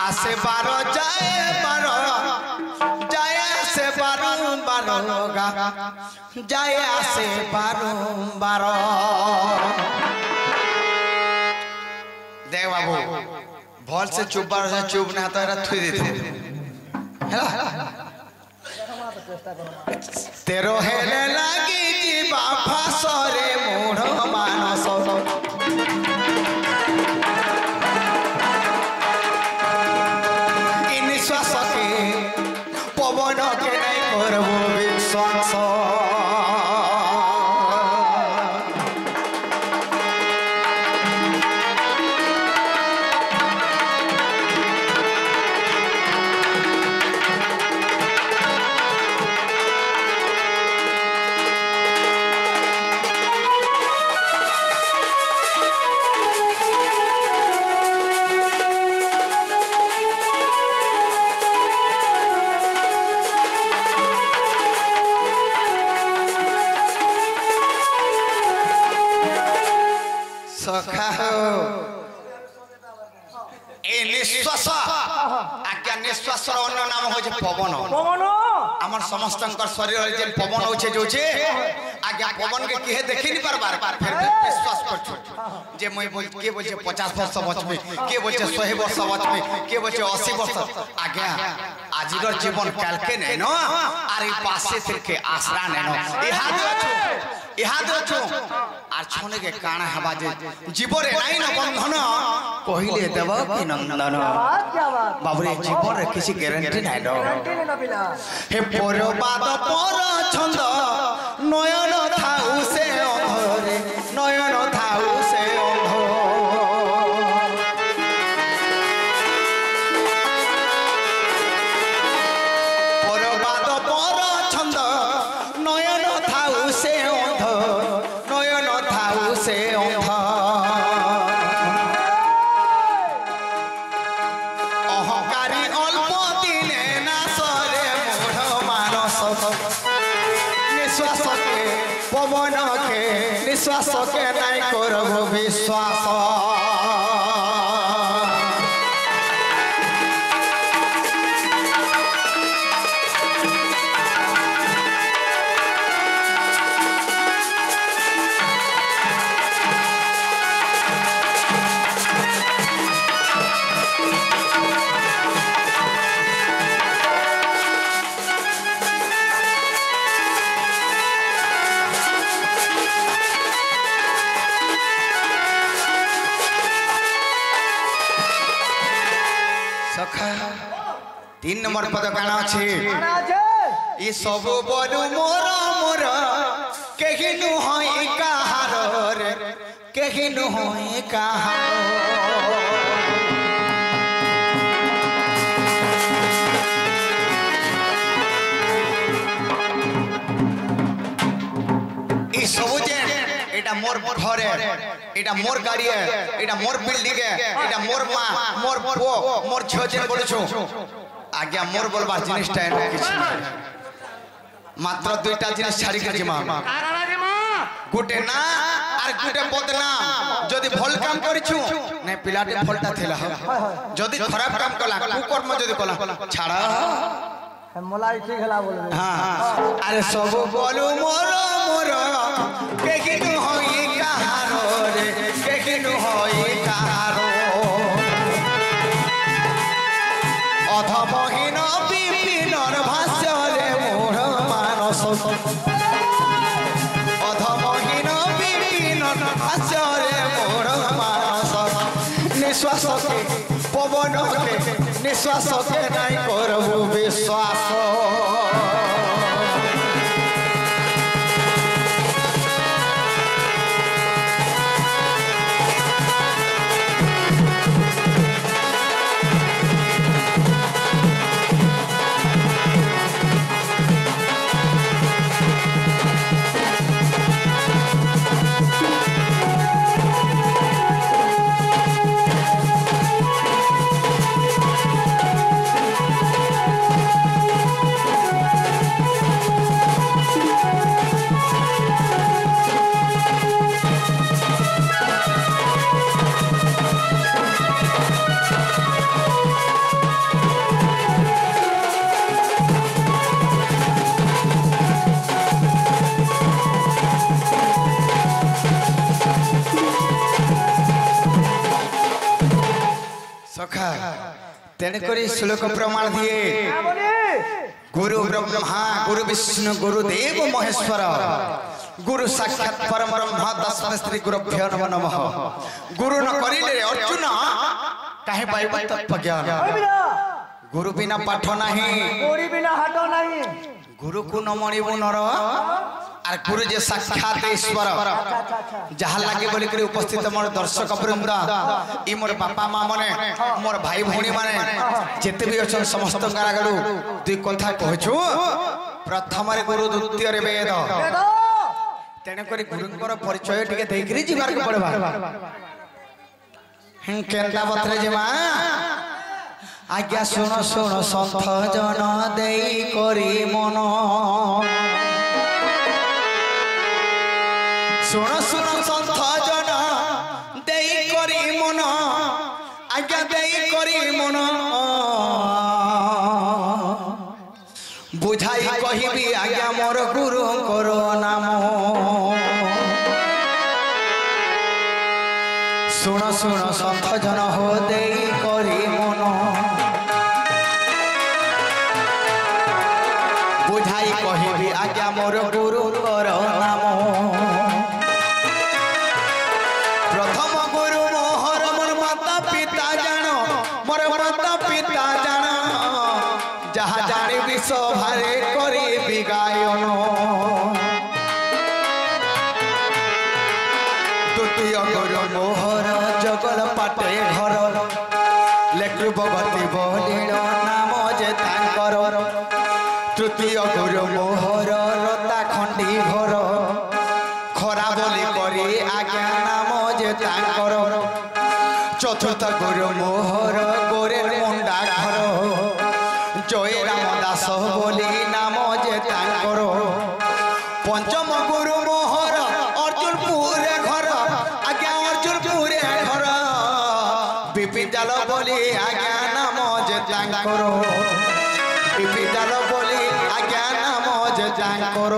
आसे बारो जाए आसे बारंबार जाए आसे बारंबार देख बाबू भल से चुप बार चुप ना तो एरा थुई देते तेरो हेले लागी जीवा फासरे मूढ़ मानस इन श्वास के पवन के नहीं करबो विश्वास निश्वास आज्ञा निश्वास अन्य नाम हो पवन आम समस्त शरीर जे पवन होचे जोचे आज्ञा पवन के किहे देखि नहीं पारबार फिर विश्वास कर जे मैं बोल के बोल 50 वर्ष बचबे के बोल 100 वर्ष बचबे के बोल 80 वर्ष आज्ञा आजिगर जीवन काल के नै न आरे पासे फिर के आसरा नै न इहाद अछु आर छोने के काना हवा जे जीवरे नाही न बंधन कहिले देव कि नंदन बाबुरे जीवन रे किसी गारंटी नाही न हे परबाद पर छंद नयन थाउ से अंधरे नयन थाउ से अंध परबाद पर छंद नयन थाउ से अंध नयन थाउ से अंध अहंकारी अल्प दिने नासरे मूढ़ मानस निश्वास के पवन के निश्वास के नहीं करबो विश्वास तीन नंबर पद गाना अछि ई सब बोलू मोर मोर केहि नु होई कहार रे केहि नु होई कहार ई सब जे एटा मोर घरे एटा मोर गाड़ी है एटा मोर बिल्डिंग है एटा मोर मां मोर पो मोर छोजे बोलछु आज्ञा मोर बोलबार जिनिसटा एना किछि मात्र दुईटा जिनिस छाड़ी के जिमा गुटे ना आर गुटे बदनाम जदी भल काम करिछु नै पिलाटे फलटा थेला जदी खराब काम कला कुकर्म जदी कला छाड़ा मलाई ठीक हला बोले हां अरे सब बोलू मोर मोर केकिनु होई कहारो रे केकिनु होई कहारो अधमहीन विपिनर भाष्य रे मूढ़ मानस अधमहीन विपिनर भाष्य रे मूढ़ मानस निश्वास के पवन के निश्वास के नहीं करबो विश्वास सखा तेणुकरी श्लोक प्रमाण दिए गुरु ब्रह्मा गुरु विष्णु गुरुदेव महेश्वर गुरु साक्षात परम ब्रह्म तस्मै श्री गुरुभ्यो नमः। गुरु न करिले अर्जुन काहे पाइब तत्वज्ञान। गुरु बिना पाठ नहीं गोरी बिना हाथ नहीं। गुरु को न मणिबु नर आर गुरु जे साक्षात ईश्वर जहा लागे बोली करी उपस्थित मोर दर्शक वृंद ई मोर बापा माँ माने मोर भाई भौणी माने जेते भी अछन समस्त गारागडू दुई कथा कहछु। प्रथम रे गुरु द्वितीय रे वेद तेने करी गुरुंकर परिचय टिके देई करी जीवार को पड़बा केंदा बतरे जेमा आज्ञा सुनो सुनो संत जन देई करी मन सुनो सुनो संत जन देई करी मन आज्ञा देई करी मन बुझाई कहिबी आज्ञा मोर गुरु करो नाम। सुनो सुनो संत जन हो देई करी मन बुझाई कहिबी आज्ञा मोर गुरु करो नाम। प्रथम गुरु मोहर मोर माता पिता जान मोर माता पिता जान जहा जानी विश्व भारे करी गायन। द्वितीय गुरु मोहर जगल पाटे घर लेखु भगती बलिण नाम जे तांकर। तृतीय गुरु मोहर रता खंडी घर खरा बोली करी आज्ञा नाम जे तांकर। चतुर्थ गुरु मोहर गोरे मुंडा घर जय राम दास बोली नाम जे तांकर। पंचम गुरु मोहर अर्जुनपुर घर आज्ञा अर्जुनपुर घर विपिजाल बोली आज्ञा नाम जे तांकर। विपिजाल बोली आज्ञा नाम जे तांकर।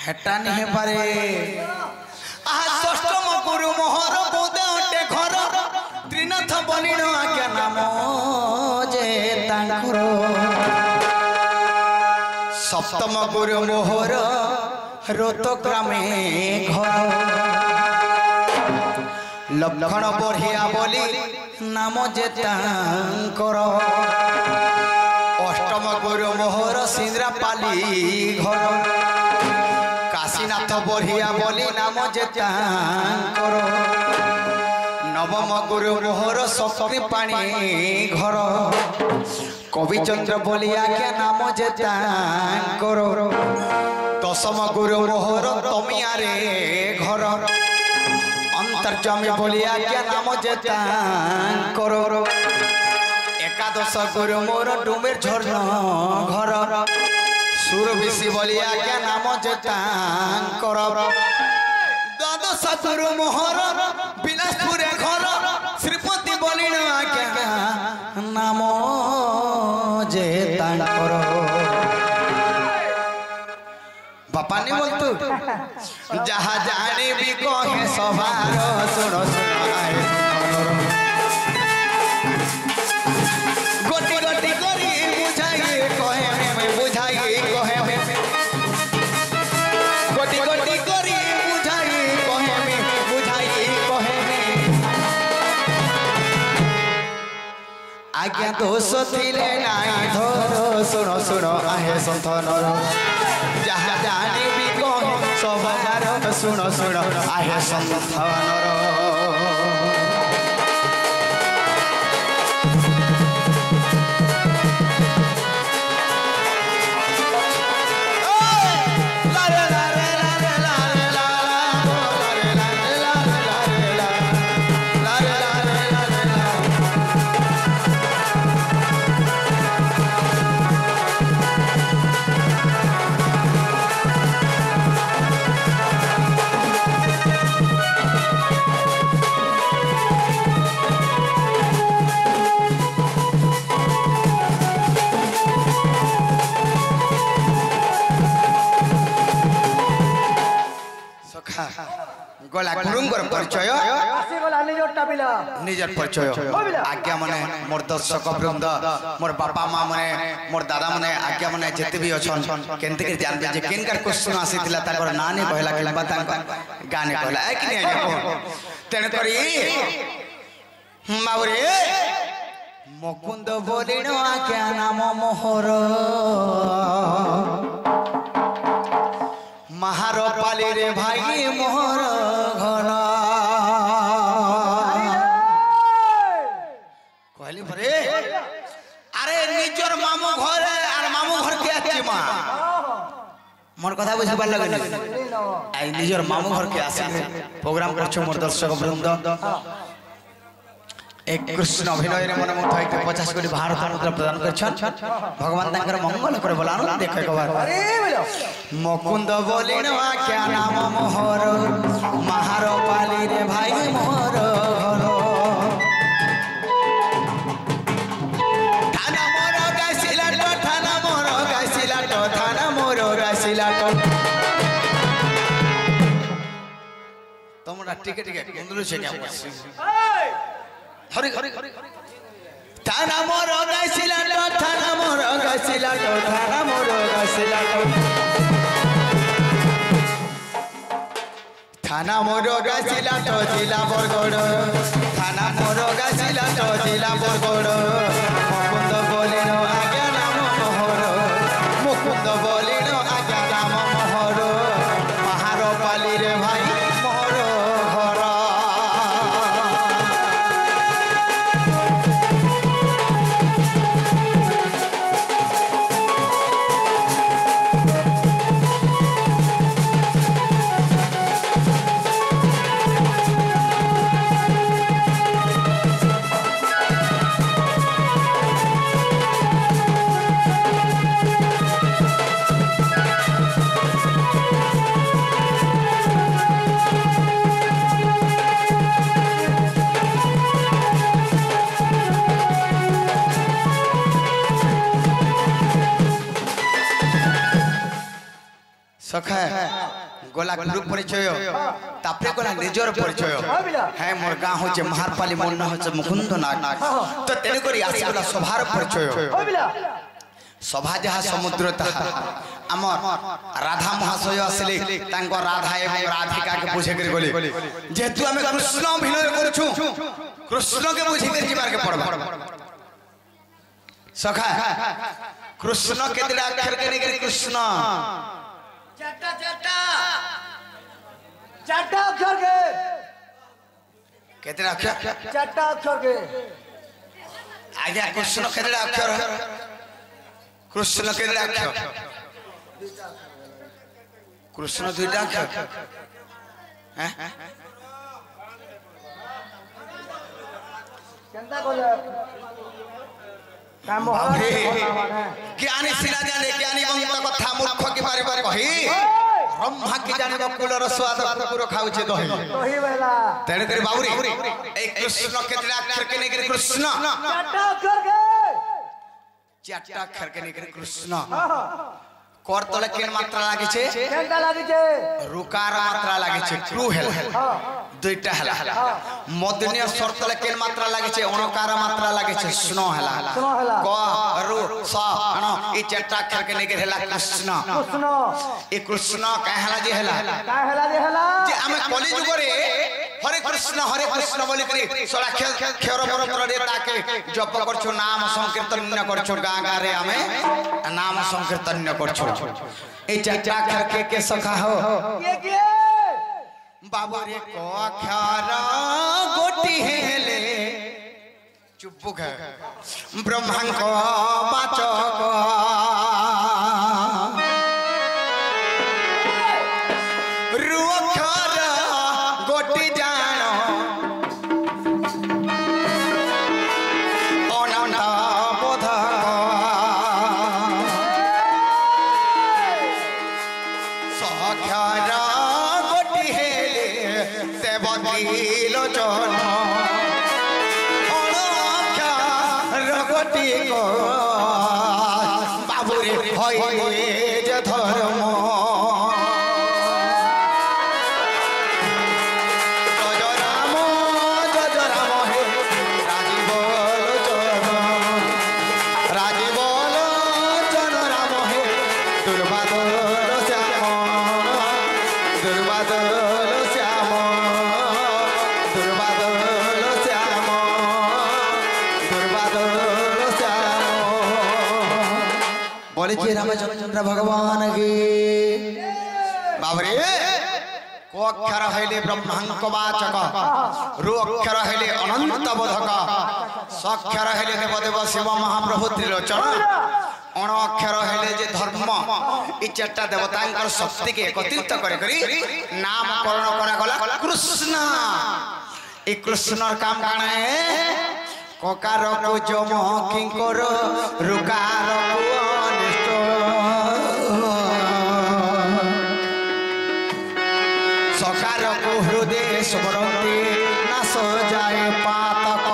हेटा नहीं पारे षष्ठम गुरु मोहर बोदे घर त्रिनाथ बलिण आज्ञा नाम जे तांकर। सप्तम गुरु मोहर रोत ग्रामे घर लक्षण बढ़िया बोली नाम जे तांकर। अष्टम गुरु मोहर सिंद्रा पाली घर काशीनाथ बढ़िया बोली नाम जे तांकर। नवम गुरु मोहर शक्ति पाणी घर कविचंद्र बोली आज्ञा नाम जे तांकर। दशम गुरु मोहर तमिया रे घर अंतर्जमी बोली आज्ञा नाम जे तांकर। एकादश गुरु मोर डुमेर झरना घर सुरबिशी बोली आज्ञा नाम जे तांकर। द्वादश गुरु मोहर बिलासपुर घर श्रीपति बलिण आज्ञा नाम जे तांकर। बापा नहीं बोलतु जहा जानी भी कहे सवार सुनो सुनो आए गोटी गोटी करी बुझाई कहे में बुझाई कहे में गोटी गोटी करी बुझाई कहे में बुझाई कहे में आज्ञा दोष थिले नाई धरो सुनो सुनो आहे संत नर जहा जानी भी कहे सवार सुनो सुनो आहे संत नर। गला गुरुंगर परिचय आसी गला निजरटा बिला निजर परिचय आज्ञा माने मोर दर्शक वृंद मोर बापा माँ माने मोर दादा माने आज्ञा माने जेते भी अछन केनते के जानबे जे केनकर क्वेश्चन आसीतिला ताकर ना ने कहला किबा तांका गाने कहला ए कि नै को तेने करी बाबुरे मुकुंद बोलिण आज्ञा नाम मोहर महारो पाली रे भाई मोहर घर कहली भरे अरे निजर मामू घर और मामू घर के आछि मा मोर कथा बुझे पार लगले आई निजर मामू घर के आछि प्रोग्राम करछो मोर दर्शक वृंद एक कृष्ण अभिनय रे मन मुग्ध होइते 50 कोटी भारत मुद्रा प्रदान करछन भगवान तांकर मंगल करे बोलानो देखे एक बार अरे बोलो मुकुंद बोलिण क्या नाम मोहर महार पाली रे भाई मोहर थाना मोर गासिला तो थाना मोर गासिला तो थाना मोर गासिला तो তোমরা টিকে টিকে বন্ধুরা সে কেমন হরি হরি থানা মোর গাইছিলা তো থানা মোর গাইছিলা তো থানা মোর গাইছিলা তো থানা মোর গাইছিলা তো জিলা বরগড় থানা মোর গাইছিলা তো জিলা বরগড় মুকুন্দ বলিন আজ্ঞা নাম মোহর মুকুন্দ বলিন আজ্ঞা নাম মোহর মাহার পালি রে ভাই মোহর ঘর सखा गोला ग्रुप परिचय तापरे गोला निजर परिचय है मोर गां होचे महारपाली मोर ना होचे मुकुंद नाग तो तेने करी आसी गोला सभार परिचय सभा जहा समुद्र तहा हमर राधा महाशय आसले तांको राधा एवं राधिका के पूछे करी बोली जेतु हमें कृष्ण अभिनय करछु कृष्ण के पूछे करी जिबार के पड़बा सखा कृष्ण के दिला अक्षर के निकरी कृष्ण चाटा चाटा चाटा अक्षर के कितने अक्षर चाटा अक्षर के आज्ञा कृष्ण कितने अक्षर कृष्ण कितने अक्षर कृष्ण दुईटा अक्षर हैं केनता बोले ज्ञानी सिला जाने ज्ञानी मंत्र कथा मूर्ख के बारे बारे कही ब्रह्मा की जाने बकुलर स्वाद कुकुर खाउचे दही दही बेला तेरे तेरे बाबूरी एक कृष्ण कितने अक्षर के निकले कृष्ण चाटा अक्षर के चाटा अक्षर के निकले कृष्ण कर तले केन मात्रा लागे छे केनता लागे छे रुकार मात्रा लागे छे क्रू हेला दुईटा हेला मदनीय स्वर तले केन मात्रा लागे छे अणकार मात्रा लागे छे स्नो हेला क रु स अण ई चाटा अक्षर के निकले हेला कृष्ण कृष्ण ए कृष्ण कहला जे हेला जे हेला जे हमें कलि जुग रे हरे कृष्ण बोली करी सोला खेर बरतर रे ताके जप करछु नाम संकीर्तन करछु गा गा रे हमें नाम संकीर्तन करछु ए चाटा अक्षर के सखा हो के बाबू रे को अक्षर गोटी हेले चुप है ब्रह्मा को वाचक रु अक्षर गोटी जानो अनंत बोधक सक्षर गोटी हेले देवकी लोचन गोटी को बाबूरे हई जे धर्म बोले रामचंद्र भगवान की बाबरे को अक्षर हेले ब्रह्मांक वाचक रु अक्षर हेले अनंत बोधक सक्षर हेले देवदेव शिव महाप्रभु त्रिलोचन अण अक्षर हेले जे धर्म ई चारटा देवतांकर शक्ति के एकत्रित करी नामकरण करा गला कृष्ण ई कृष्णर काम काना है कोकार को जम किंकर रुकार को अनिष्ट सकार को हृदय स्मरती नाश जाए पातक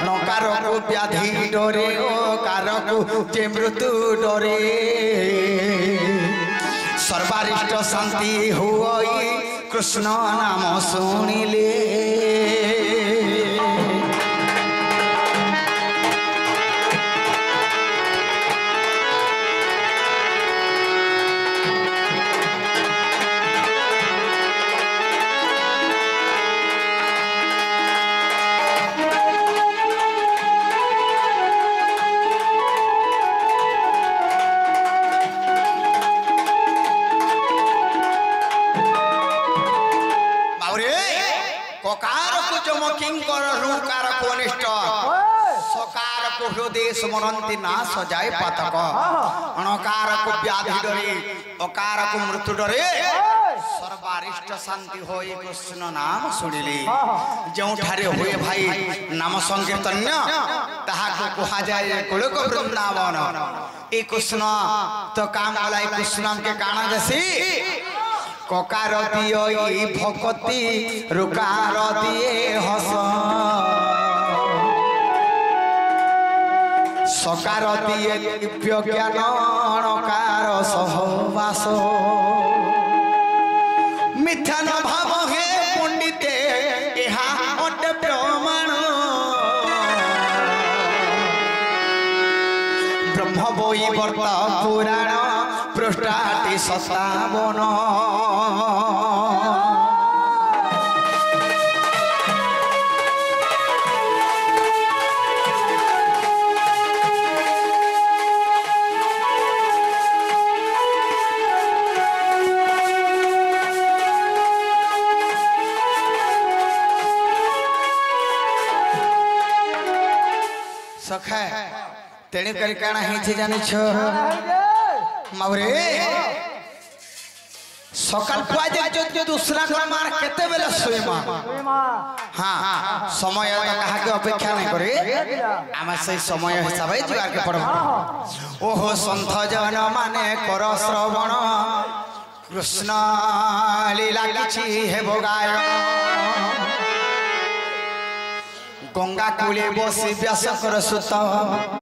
नकार को व्याधि डरे ओकार को जे मृत्यु डरे सर्वारिष्ट शांति हुई कृष्ण नाम सुनिले हृदय स्मरती ना सजाए पातक अणकार को व्याधि डरे अकार को मृत्यु डरे सर्वारिष्ट शांति होई कृष्ण नाम सुनिले जो ठारे हुए भाई नाम संकीर्तन ताहा को कहा जाए गोलोक वृंदावन ए कृष्ण तो काम वाला कृष्ण के काना जैसी ककार दियो भक्ति रुकार दिए हस सकार दिए दिव्य ज्ञान अणकार सहवास मिथ्या न भाव हे पंडिते ଏହା ଅଟେ ପ୍ରମାଣ ब्रह्म बोई वर्त पुराण पृष्ठाटी 57 सखा तेणे करी काना हिथि जानि छ मावरे सकाल पुआ जे जो दूसरा को मार केते बेले सोइमा हां समय कहा के अपेक्षा नहीं करे आमे से समय हिसाब जीवार के पड़ब ओहो संत जन माने कर श्रवण कृष्ण लीला किछि हेबो गाय गंगा कूले बसी व्यास कर सुत